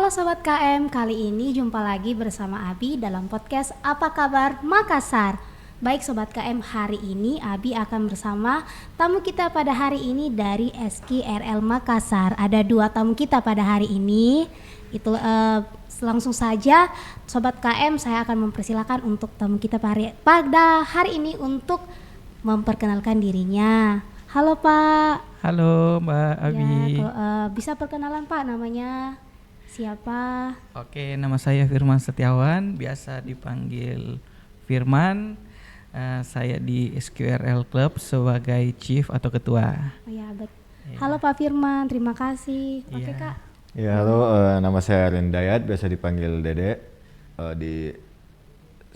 Halo Sobat KM, kali ini jumpa lagi bersama Abi dalam podcast Apa Kabar Makassar. Baik Sobat KM, hari ini Abi akan bersama tamu kita pada hari ini dari SKRL Makassar. Ada 2 tamu kita pada hari ini. Itu langsung saja Sobat KM, saya akan mempersilakan untuk tamu kita pada hari ini untuk memperkenalkan dirinya. Halo Pak. Halo Mbak Abi. Ya, bisa perkenalan Pak, namanya siapa? Oke, nama saya Firman Setiawan, biasa dipanggil Firman. Saya di SQRL Club sebagai Chief atau Ketua. Oh ya, Halo Pak Firman, terima kasih. Oke Kak. Ya halo, nama saya Rendayat, biasa dipanggil Dede. Di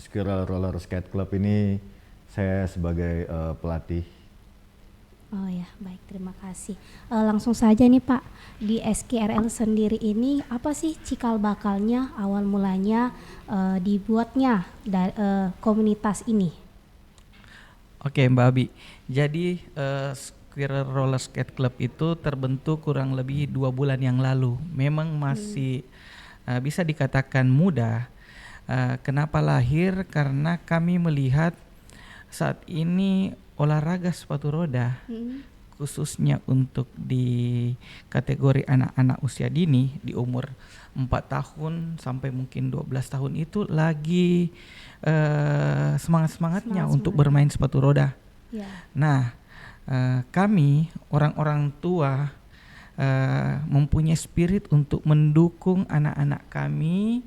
SQRL Roller Skate Club ini saya sebagai pelatih. Oh ya, baik, terima kasih. Langsung saja nih Pak, di SKRL sendiri ini apa sih cikal bakalnya, awal mulanya dibuatnya komunitas ini? Oke Mbak Abi, jadi SQRL Roller Skate Club itu terbentuk kurang lebih 2 bulan yang lalu. Memang masih bisa dikatakan muda. Kenapa lahir? Karena kami melihat saat ini olahraga sepatu roda khususnya untuk di kategori anak-anak usia dini di umur 4 tahun sampai mungkin 12 tahun itu lagi semangat-semangatnya untuk bermain sepatu roda. Ya. Nah, kami orang-orang tua mempunyai spirit untuk mendukung anak-anak kami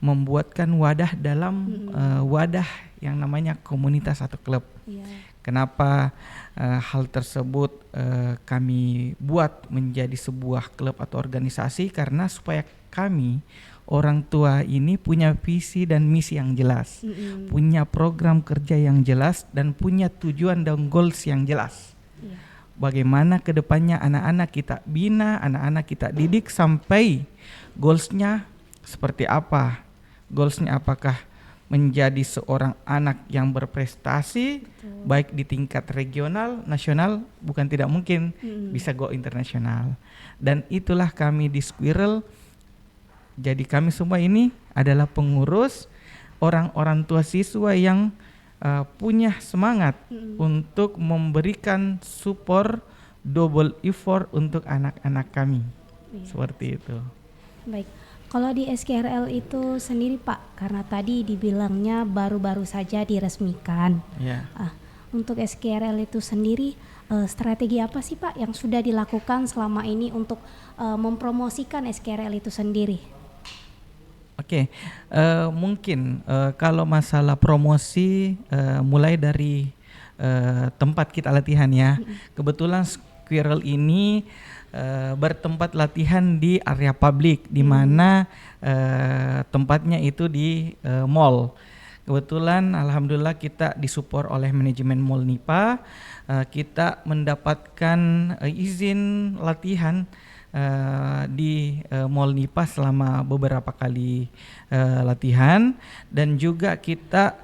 membuatkan wadah dalam wadah yang namanya komunitas atau klub. Ya. Kenapa hal tersebut kami buat menjadi sebuah klub atau organisasi? Karena supaya kami orang tua ini punya visi dan misi yang jelas, punya program kerja yang jelas, dan punya tujuan dan goals yang jelas. Ya. Bagaimana kedepannya anak-anak kita bina, anak-anak kita didik sampai goalsnya seperti apa? Goalsnya apakah menjadi seorang anak yang berprestasi, baik di tingkat regional, nasional, bukan tidak mungkin bisa go internasional. Dan itulah kami di Squirrel. Jadi kami semua ini adalah pengurus, orang-orang tua siswa yang punya semangat untuk memberikan support double effort untuk anak-anak kami. Seperti itu. Baik. Kalau di SKRL itu sendiri Pak, karena tadi dibilangnya baru-baru saja diresmikan. Ya. Untuk SKRL itu sendiri strategi apa sih Pak yang sudah dilakukan selama ini untuk mempromosikan SKRL itu sendiri? Oke, mungkin kalau masalah promosi mulai dari tempat kita latihan ya. Kebetulan Squirrel ini bertempat latihan di area publik, di mana tempatnya itu di mall. Kebetulan alhamdulillah kita disupport oleh manajemen Mall Nipa. Kita mendapatkan izin latihan di Mall Nipa selama beberapa kali latihan, dan juga kita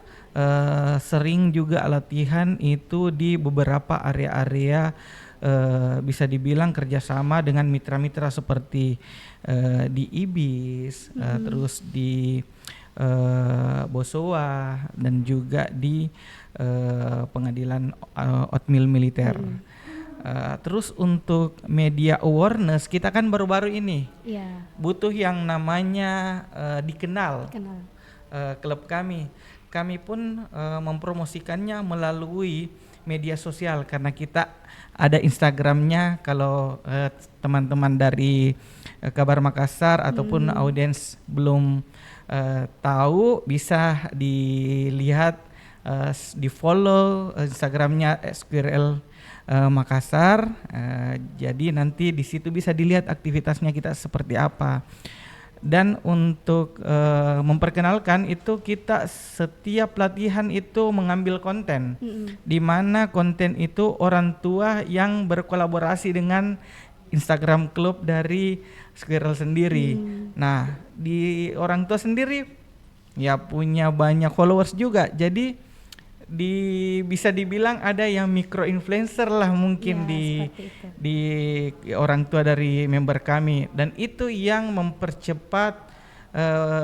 sering juga latihan itu di beberapa area-area bisa dibilang kerjasama dengan mitra-mitra seperti di Ibis, terus di Bosowa, dan juga di pengadilan Otmil Militer. Terus untuk media awareness kita kan baru-baru ini butuh yang namanya dikenal. Klub kami pun mempromosikannya melalui media sosial karena kita ada Instagramnya. Kalau teman-teman dari Kabar Makassar ataupun audiens belum tahu, bisa dilihat di follow Instagramnya SQRL Makassar. Jadi nanti di situ bisa dilihat aktivitasnya kita seperti apa. Dan untuk memperkenalkan itu, kita setiap latihan itu mengambil konten, di mana konten itu orang tua yang berkolaborasi dengan Instagram klub dari Squirrel sendiri. Nah, di orang tua sendiri ya punya banyak followers juga. Jadi bisa dibilang ada yang micro influencer lah mungkin Ya, seperti itu. di orang tua dari member kami, dan itu yang mempercepat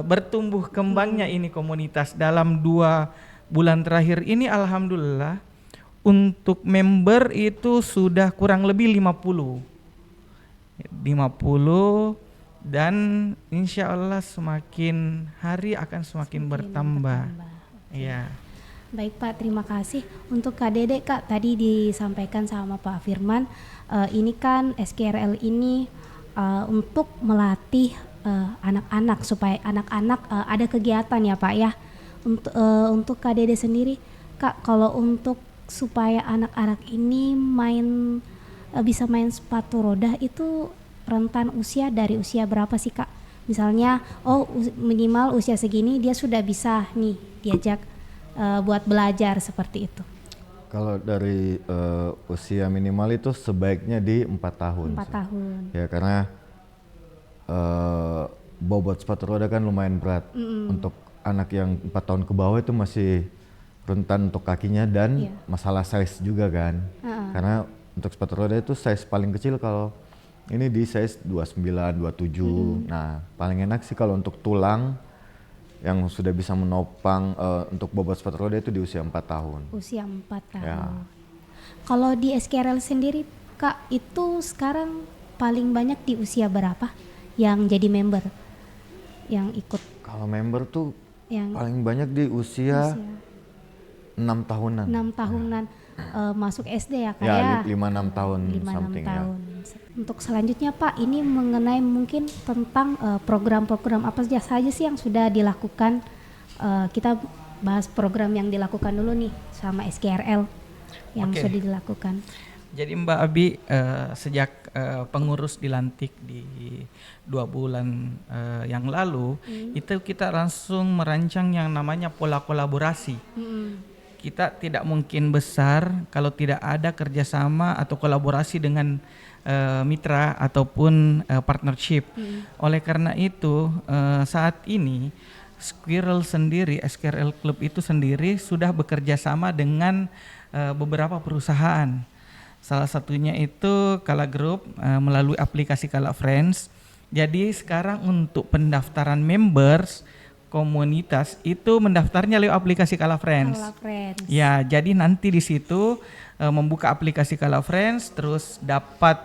bertumbuh kembangnya ini komunitas. Dalam 2 bulan terakhir ini alhamdulillah untuk member itu sudah kurang lebih 50 dan insya Allah semakin hari akan semakin bertambah. Ya. Baik Pak, terima kasih. Untuk Kak Dede, Kak, tadi disampaikan sama Pak Firman, ini kan SKRL ini untuk melatih anak-anak supaya anak-anak ada kegiatan ya Pak ya. Untuk Kak Dede sendiri, Kak, kalau untuk supaya anak-anak ini bisa main sepatu roda itu rentan usia dari usia berapa sih Kak? Misalnya, minimal usia segini dia sudah bisa nih diajak buat belajar seperti itu. Kalau dari usia minimal itu sebaiknya di 4 tahun. 4 tahun. Ya karena bobot sepatu roda kan lumayan berat. Untuk anak yang 4 tahun ke bawah itu masih rentan untuk kakinya dan masalah size juga kan. Karena untuk sepatu roda itu size paling kecil kalau ini di size 29, 27. Nah paling enak sih kalau untuk tulang yang sudah bisa menopang untuk bobot sepatu roda itu di usia 4 tahun. Usia 4 tahun. Ya. Kalau di SKRL sendiri Kak, itu sekarang paling banyak di usia berapa yang jadi member, yang ikut? Kalau member tuh Yang paling banyak di usia 6 tahunan. 6 tahunan. Masuk SD ya Kak Ya, ya? 5-6 tahun 5-6 something tahun. ya. Untuk selanjutnya Pak, ini mengenai mungkin tentang program-program apa saja sih yang sudah dilakukan. Kita bahas program yang dilakukan dulu nih sama SKRL yang Oke. sudah dilakukan. Jadi Mbak Abi sejak pengurus dilantik di 2 bulan yang lalu, itu kita langsung merancang yang namanya pola kolaborasi. Kita tidak mungkin besar kalau tidak ada kerjasama atau kolaborasi dengan mitra ataupun partnership. Oleh karena itu saat ini SKRL Club itu sendiri sudah bekerja sama dengan beberapa perusahaan. Salah satunya itu Kala Group melalui aplikasi Kala Friends. Jadi sekarang untuk pendaftaran members komunitas itu mendaftarnya lewat aplikasi Kala Friends. Kala Friends. Ya, jadi nanti di situ membuka aplikasi Kala Friends, terus dapat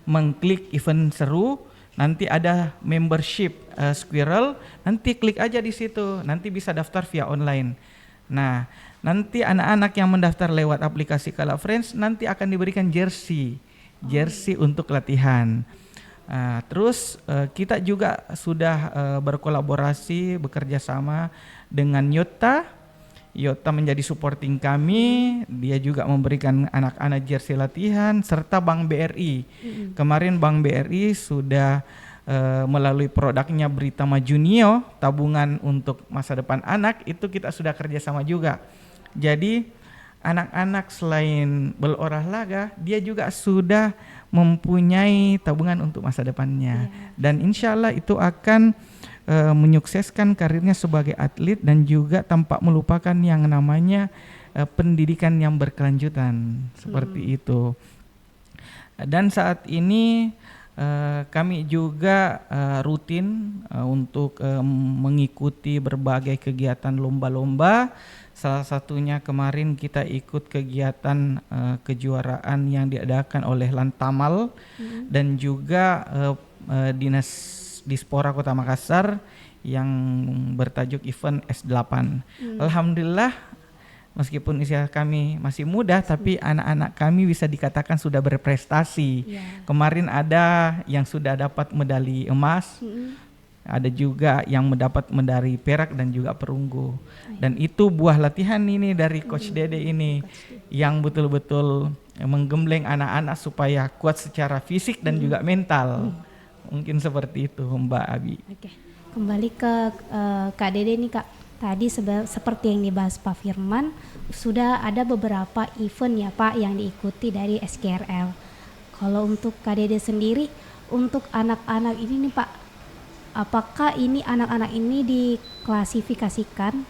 mengklik event seru, nanti ada membership Squirrel, nanti klik aja di situ, nanti bisa daftar via online. Nah, nanti anak-anak yang mendaftar lewat aplikasi Kala Friends nanti akan diberikan jersey untuk latihan. Terus kita juga sudah berkolaborasi, bekerja sama dengan Yota menjadi supporting kami. Dia juga memberikan anak-anak jersey latihan, serta Bank BRI. Kemarin Bank BRI sudah melalui produknya Britama Junio, tabungan untuk masa depan anak, itu kita sudah kerjasama juga. Jadi anak-anak selain berolahraga, dia juga sudah mempunyai tabungan untuk masa depannya. Dan insya Allah itu akan menyukseskan karirnya sebagai atlet dan juga tanpa melupakan yang namanya pendidikan yang berkelanjutan, seperti itu. Dan saat ini kami juga rutin untuk mengikuti berbagai kegiatan lomba-lomba. Salah satunya kemarin kita ikut kegiatan kejuaraan yang diadakan oleh Lantamal dan juga Dinas Dispora Kota Makassar yang bertajuk event S8. Alhamdulillah, meskipun usia kami masih muda, tapi anak-anak kami bisa dikatakan sudah berprestasi. Kemarin ada yang sudah dapat medali emas, ada juga yang mendapat medali perak dan juga perunggu. Dan itu buah latihan ini dari Coach Dede ini yang betul-betul menggembleng anak-anak supaya kuat secara fisik dan juga mental. Mungkin seperti itu Mbak Abi. Oke. Kembali ke Kak Dede nih Kak. Tadi seperti yang dibahas Pak Firman, sudah ada beberapa event ya Pak yang diikuti dari SKRL. Kalau untuk Kak Dede sendiri, untuk anak-anak ini nih Pak, apakah ini anak-anak ini diklasifikasikan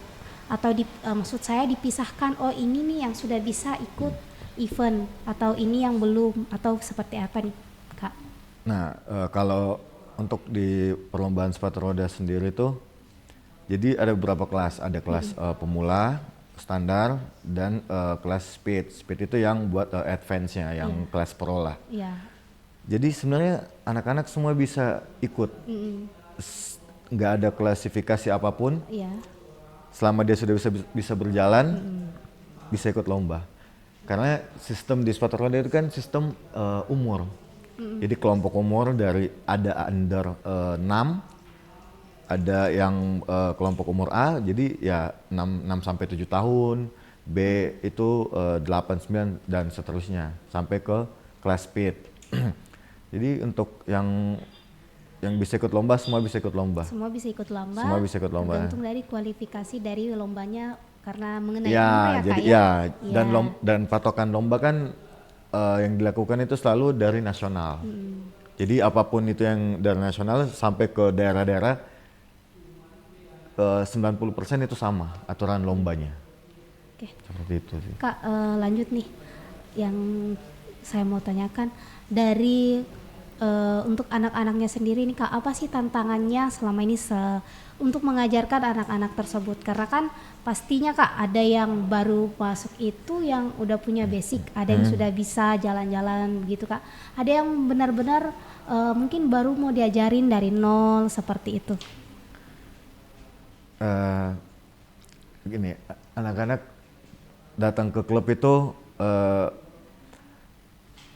atau maksud saya dipisahkan, oh ini nih yang sudah bisa ikut event atau ini yang belum, atau seperti apa nih Kak? Nah, kalau untuk di perlombaan sepatu roda sendiri tuh, jadi ada beberapa kelas, ada kelas pemula, standar, dan kelas speed. Speed itu yang buat advance-nya, yang kelas pro lah. Jadi sebenarnya anak-anak semua bisa ikut, nggak ada klasifikasi apapun. Selama dia sudah bisa berjalan, bisa ikut lomba. Karena sistem di sepatu roda itu kan sistem umur. Jadi kelompok umur dari ada under 6, ada yang kelompok umur A, jadi ya 6 sampai 7 tahun, B itu 8, 9 dan seterusnya sampai ke kelas speed. Jadi untuk yang bisa ikut lomba, semua bisa ikut lomba. Semua bisa ikut lomba. Semua bisa ikut lomba. Tergantung dari kualifikasi dari lombanya karena mengenai ya, umur ya jadi, Kak ya. Dan patokan lomba kan yang dilakukan itu selalu dari nasional. Jadi apapun itu yang dari nasional sampai ke daerah-daerah 90% itu sama aturan lombanya. Oke. Seperti itu sih. Kak, lanjut nih yang saya mau tanyakan dari untuk anak-anaknya sendiri nih Kak, apa sih tantangannya selama ini untuk mengajarkan anak-anak tersebut? Karena kan pastinya Kak ada yang baru masuk itu yang udah punya basic, ada yang sudah bisa jalan-jalan gitu Kak. Ada yang benar-benar mungkin baru mau diajarin dari nol seperti itu. Gini, anak-anak datang ke klub itu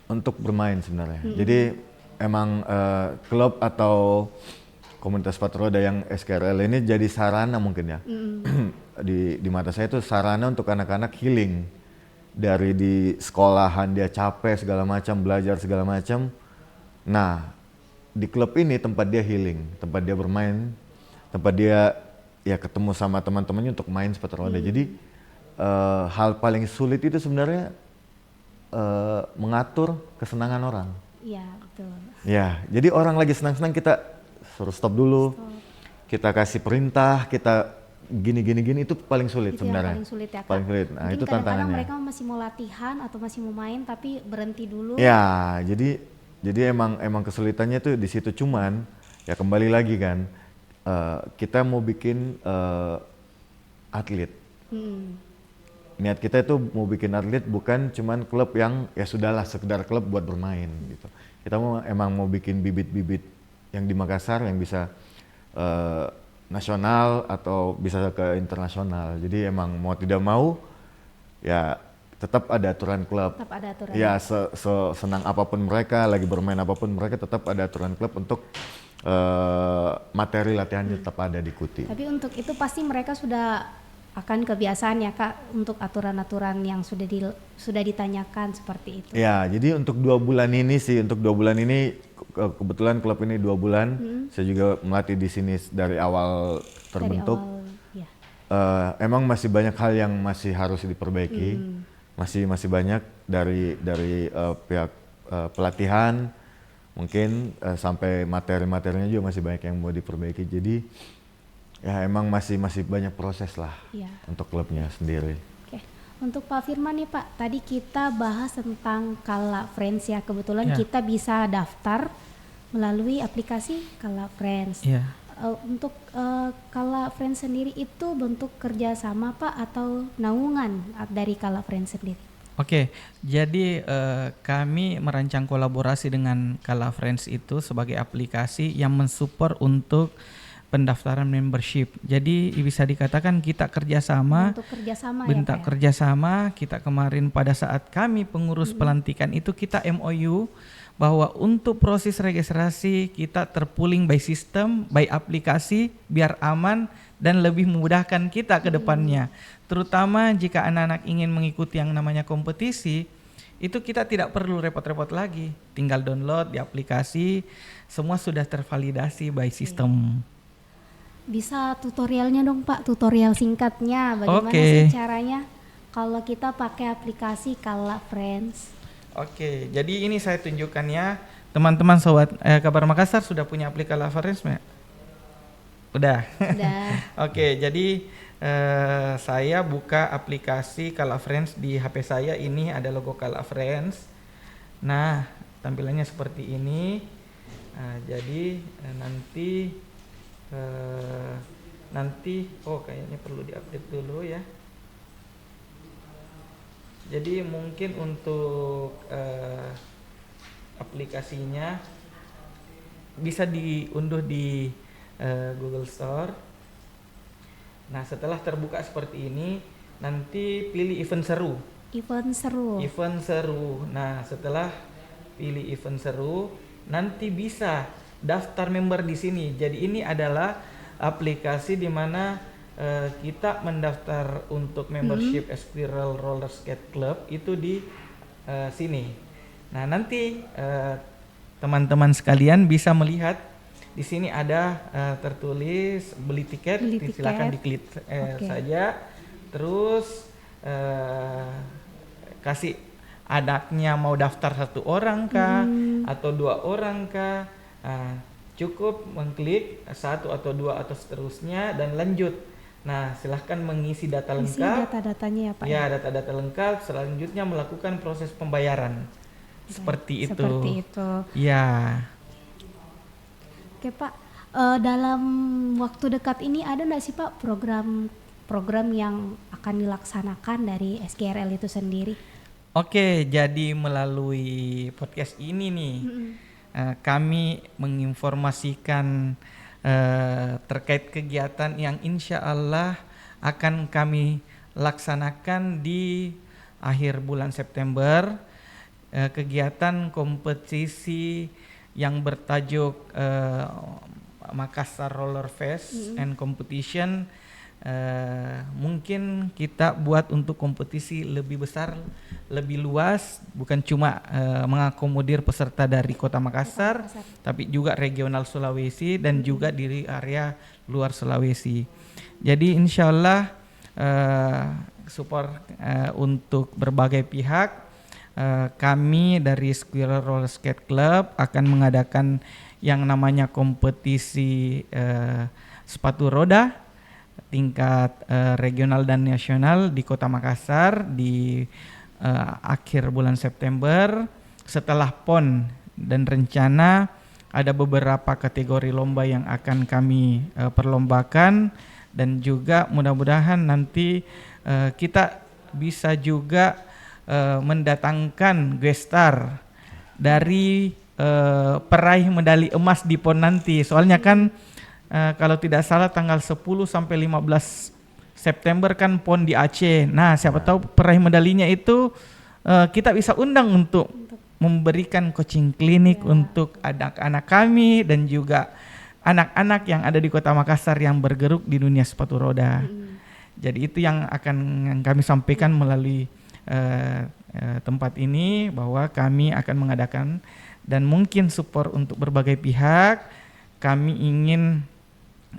untuk bermain sebenarnya. Jadi emang klub atau komunitas sepatu roda yang SKRL ini jadi sarana mungkin ya. Di mata saya itu sarana untuk anak-anak healing. Dari di sekolahan dia capek segala macam, belajar segala macam. Nah, di klub ini tempat dia healing, tempat dia bermain, tempat dia ya ketemu sama teman-temannya untuk main sepatu roda. Jadi hal paling sulit itu sebenarnya mengatur kesenangan orang. Iya, betul. Ya, jadi orang lagi senang-senang kita suruh stop dulu. Kita kasih perintah, kita gini itu paling sulit itu sebenarnya. Paling sulit ya Kak. Paling sulit. Nah, mungkin itu kadang-kadang tantangannya. mereka masih mau latihan atau masih mau main tapi berhenti dulu. Ya, jadi emang kesulitannya tuh di situ, cuman ya kembali lagi kan kita mau bikin atlet. Niat kita itu mau bikin atlet, bukan cuman klub yang ya sudahlah sekedar klub buat bermain gitu. Kita emang mau bikin bibit-bibit yang di Makassar yang bisa nasional atau bisa ke internasional. Jadi emang mau tidak mau ya tetap ada aturan klub. Tetap ada aturan. Ya senang apapun mereka, lagi bermain apapun mereka, tetap ada aturan klub untuk materi latihannya tetap ada diikuti. Tapi untuk itu pasti mereka sudah akan kebiasaan ya Kak untuk aturan-aturan yang sudah ditanyakan seperti itu. Ya, jadi untuk 2 bulan ini sih, kebetulan klub ini 2 bulan, saya juga melatih di sini dari awal terbentuk. Dari awal, ya. Emang masih banyak hal yang masih harus diperbaiki, masih banyak dari pihak pelatihan, mungkin sampai materi-materinya juga masih banyak yang mau diperbaiki. Jadi ya emang masih banyak proses lah untuk klubnya sendiri. Oke. Untuk Pak Firman nih Pak, tadi kita bahas tentang Kala Friends ya. Kebetulan kita bisa daftar melalui aplikasi Kala Friends. Untuk Kala Friends sendiri itu bentuk kerjasama Pak atau naungan dari Kala Friends sendiri? Oke, jadi kami merancang kolaborasi dengan Kala Friends itu sebagai aplikasi yang mensupport untuk pendaftaran membership. Jadi bisa dikatakan kita kerjasama. Untuk kerjasama bentuk ya, kerjasama. Kita kemarin pada saat kami pengurus pelantikan itu kita MOU bahwa untuk proses registrasi kita terpooling by system, by aplikasi biar aman dan lebih memudahkan kita ke depannya. Terutama jika anak-anak ingin mengikuti yang namanya kompetisi, itu kita tidak perlu repot-repot lagi. Tinggal download di aplikasi, semua sudah tervalidasi by system. Bisa tutorialnya dong Pak, tutorial singkatnya bagaimana sih caranya kalau kita pakai aplikasi Kala Friends. Oke, jadi ini saya tunjukkan ya. Teman-teman sobat Kabar Makassar sudah punya aplikasi Kala Friends, Mbak? Udah. Udah. Oke, jadi saya buka aplikasi Kala Friends di HP saya. Ini ada logo Kala Friends. Nah, tampilannya seperti ini. Jadi nanti kayaknya perlu diupdate dulu ya. Jadi mungkin untuk aplikasinya bisa diunduh di Google Store. Nah, setelah terbuka seperti ini, nanti pilih event seru. Event seru. Nah, setelah pilih event seru, nanti bisa daftar member di sini. Jadi ini adalah aplikasi di mana kita mendaftar untuk membership Espiral Roller Skate Club itu di sini. Nah, nanti teman-teman sekalian bisa melihat di sini ada tertulis beli tiket. Silakan diklik saja. Terus kasih anaknya mau daftar 1 orang kah atau 2 orang kah. Cukup mengklik 1 atau 2 atau seterusnya dan lanjut. Nah, silahkan mengisi data lengkap. Data-datanya ya Pak. Ya, data-data lengkap. Selanjutnya melakukan proses pembayaran. Seperti itu. Ya. Oke Pak, dalam waktu dekat ini ada nggak sih Pak program yang akan dilaksanakan dari SGRL itu sendiri? Oke, jadi melalui podcast ini nih kami menginformasikan terkait kegiatan yang insya Allah akan kami laksanakan di akhir bulan September. Kegiatan kompetisi yang bertajuk Makassar Roller Fest and Competition. Mungkin kita buat untuk kompetisi lebih besar, lebih luas, bukan cuma mengakomodir peserta dari Kota Makassar, tapi juga regional Sulawesi dan juga di area luar Sulawesi. Jadi insya Allah support untuk berbagai pihak. Kami dari Espiral Roller Skate Club akan mengadakan yang namanya kompetisi sepatu roda tingkat regional dan nasional di Kota Makassar di akhir bulan September setelah PON, dan rencana ada beberapa kategori lomba yang akan kami perlombakan, dan juga mudah-mudahan nanti kita bisa juga mendatangkan guest star dari peraih medali emas di PON nanti. Soalnya kan kalau tidak salah tanggal 10 sampai 15 September kan PON di Aceh. Nah, siapa tahu peraih medalinya itu kita bisa undang untuk memberikan coaching klinik untuk anak-anak kami dan juga anak-anak yang ada di Kota Makassar yang bergerak di dunia sepatu roda. Jadi itu yang akan kami sampaikan melalui tempat ini, bahwa kami akan mengadakan dan mungkin support untuk berbagai pihak. Kami ingin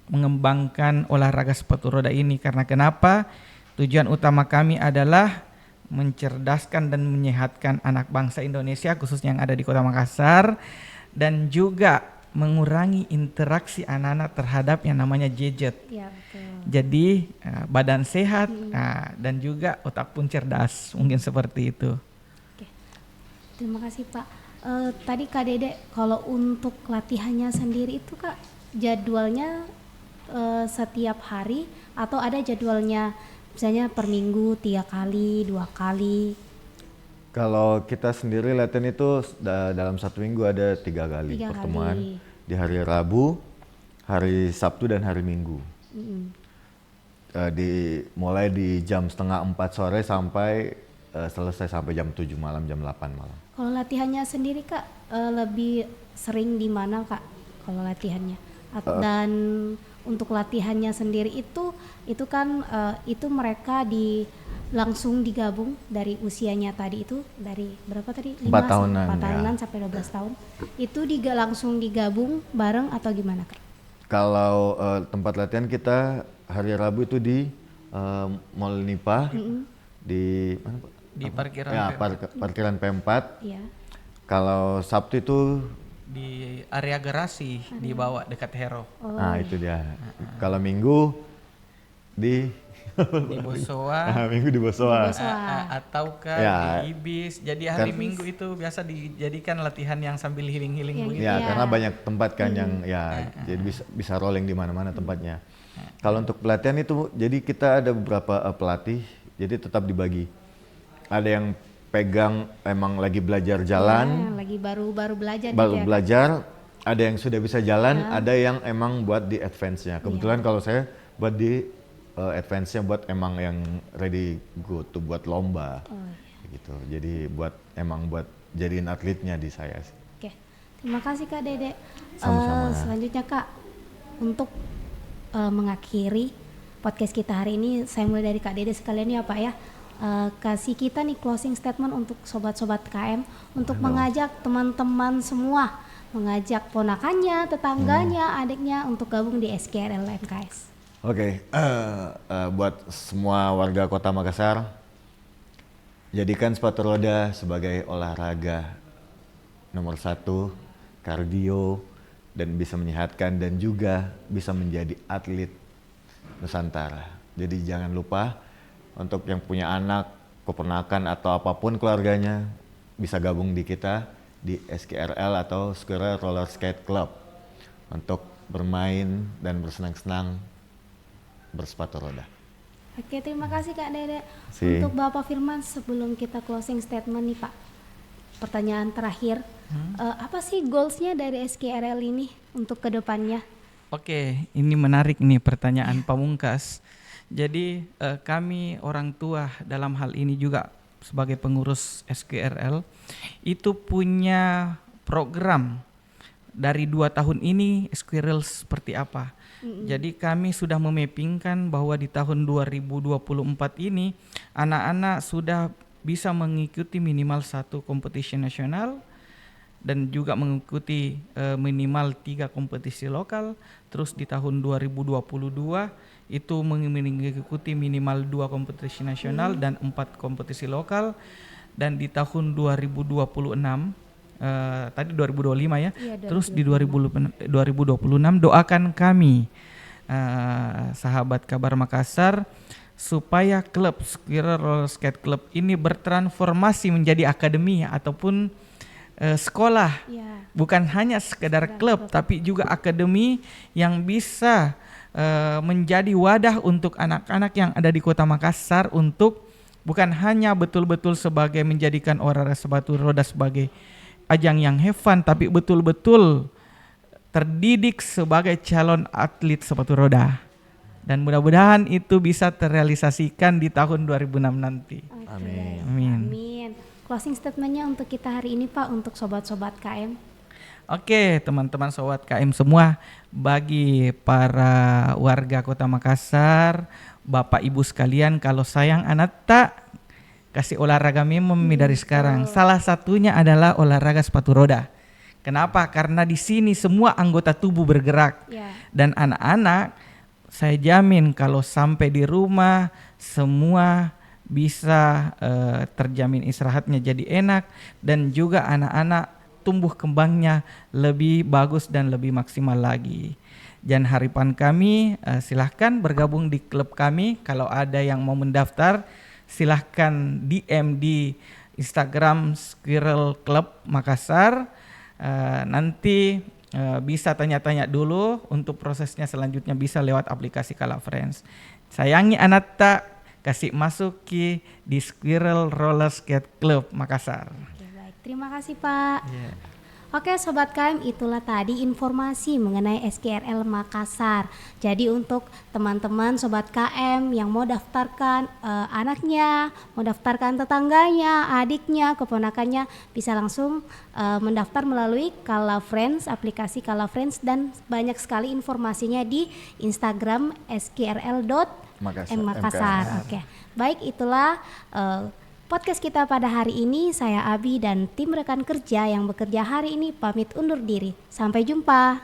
mengembangkan olahraga sepatu roda ini karena kenapa? Tujuan utama kami adalah mencerdaskan dan menyehatkan anak bangsa Indonesia, khususnya yang ada di Kota Makassar, dan juga mengurangi interaksi anak-anak terhadap yang namanya gadget. Ya, betul. Jadi badan sehat dan juga otak pun cerdas, mungkin seperti itu. Oke. Terima kasih Pak. Tadi Kak Dede, kalau untuk latihannya sendiri itu Kak, jadwalnya setiap hari atau ada jadwalnya misalnya per minggu 3 kali, 2 kali? Kalau kita sendiri latihan itu dalam 1 minggu ada 3 kali pertemuan. Di hari Rabu, hari Sabtu dan hari Minggu. Mulai di jam 3:30 sore sampai selesai sampai jam 7 malam, jam 8 malam. Kalau latihannya sendiri Kak, lebih sering di mana Kak kalau latihannya? Dan untuk latihannya sendiri itu kan itu mereka langsung digabung dari usianya tadi itu, dari berapa tadi? 4 tahunan, 4 tahunan sampai 12 tahun. Itu langsung digabung bareng atau gimana Kak? Kalau tempat latihan kita hari Rabu itu di Mall Nipah, di mana Pak? Di parkiran parkiran P4. Iya. Kalau Sabtu itu di area garasi di bawah dekat Hero. Nah, itu dia. Kalau Minggu di Di Bosowa. Minggu di Bosowa. Ataukah di Ibis. Jadi hari Minggu itu biasa dijadikan latihan yang sambil healing-healing begitu. Ya, karena banyak tempat kan yang jadi bisa rolling di mana-mana tempatnya. Kalau untuk pelatihan itu, jadi kita ada beberapa pelatih, jadi tetap dibagi. Ada yang pegang emang lagi belajar jalan. Lagi baru belajar. Belajar. Ada yang sudah bisa jalan, ada yang emang buat di advance-nya. Kebetulan kalau saya buat di advance-nya buat emang yang ready go to buat lomba, gitu. Jadi buat jadiin atletnya di saya sih. Oke, terima kasih Kak Dede. Sama-sama. Selanjutnya Kak, untuk mengakhiri podcast kita hari ini, saya mulai dari Kak Dede sekalian ya Pak ya. Kasih kita nih closing statement untuk sobat-sobat KM, untuk mengajak teman-teman semua, mengajak ponakannya, tetangganya, adiknya untuk gabung di SKRL MKS. Oke, buat semua warga Kota Makassar, jadikan sepatu roda sebagai olahraga nomor 1, kardio, dan bisa menyehatkan dan juga bisa menjadi atlet Nusantara. Jadi jangan lupa untuk yang punya anak, keponakan atau apapun keluarganya bisa gabung di kita di SKRL atau Squirrel Roller Skate Club untuk bermain dan bersenang-senang bersepatu roda. Oke, terima kasih Kak Dede. Untuk Bapak Firman, sebelum kita closing statement nih Pak, pertanyaan terakhir, apa sih goalsnya dari SKRL ini untuk kedepannya? Oke, ini menarik nih pertanyaan pamungkas. Jadi kami orang tua dalam hal ini juga sebagai pengurus SKRL itu punya program dari 2 tahun ini SKRL seperti apa. Jadi kami sudah memappingkan bahwa di tahun 2024 ini anak-anak sudah bisa mengikuti minimal 1 kompetisi nasional dan juga mengikuti minimal 3 kompetisi lokal. Terus di tahun 2022 itu mengikuti minimal 2 kompetisi nasional dan 4 kompetisi lokal. Dan di tahun 2026 tadi 2025 ya. Terus di 2026 doakan kami sahabat Kabar Makassar supaya klub Squirrel Roller Skate Club ini bertransformasi menjadi akademi ataupun sekolah. Bukan hanya sekedar klub tapi juga akademi yang bisa menjadi wadah untuk anak-anak yang ada di Kota Makassar untuk bukan hanya betul-betul sebagai menjadikan olahraga sepatu roda sebagai ajang yang have fun, tapi betul-betul terdidik sebagai calon atlet sepatu roda. Dan mudah-mudahan itu bisa terrealisasikan di tahun 2006 nanti. Amin. Closing statementnya untuk kita hari ini Pak, untuk sobat-sobat KM. Oke, teman-teman sobat KM semua, bagi para warga Kota Makassar, Bapak Ibu sekalian, kalau sayang anak tak kasih olahraga minimum dari sekarang. Salah satunya adalah olahraga sepatu roda. Kenapa? Karena di sini semua anggota tubuh bergerak. Dan anak-anak saya jamin kalau sampai di rumah semua bisa terjamin istirahatnya jadi enak dan juga anak-anak tumbuh kembangnya lebih bagus dan lebih maksimal lagi. Dan harapan kami silahkan bergabung di klub kami. Kalau ada yang mau mendaftar silahkan DM di Instagram Squirrel Club Makassar. Nanti bisa tanya-tanya dulu, untuk prosesnya selanjutnya bisa lewat aplikasi Kala Friends. Sayangi anak tak, kasih masuki di Squirrel Roller Skate Club Makassar. Oke, baik. Terima kasih Pak. Oke Sobat KM, itulah tadi informasi mengenai SKRL Makassar. Jadi untuk teman-teman Sobat KM yang mau daftarkan anaknya, mau daftarkan tetangganya, adiknya, keponakannya, bisa langsung mendaftar melalui Kala Friends, aplikasi Kala Friends, dan banyak sekali informasinya di Instagram skrl.makassar. Oke, baik, itulah podcast kita pada hari ini. Saya Abi dan tim rekan kerja yang bekerja hari ini pamit undur diri. Sampai jumpa.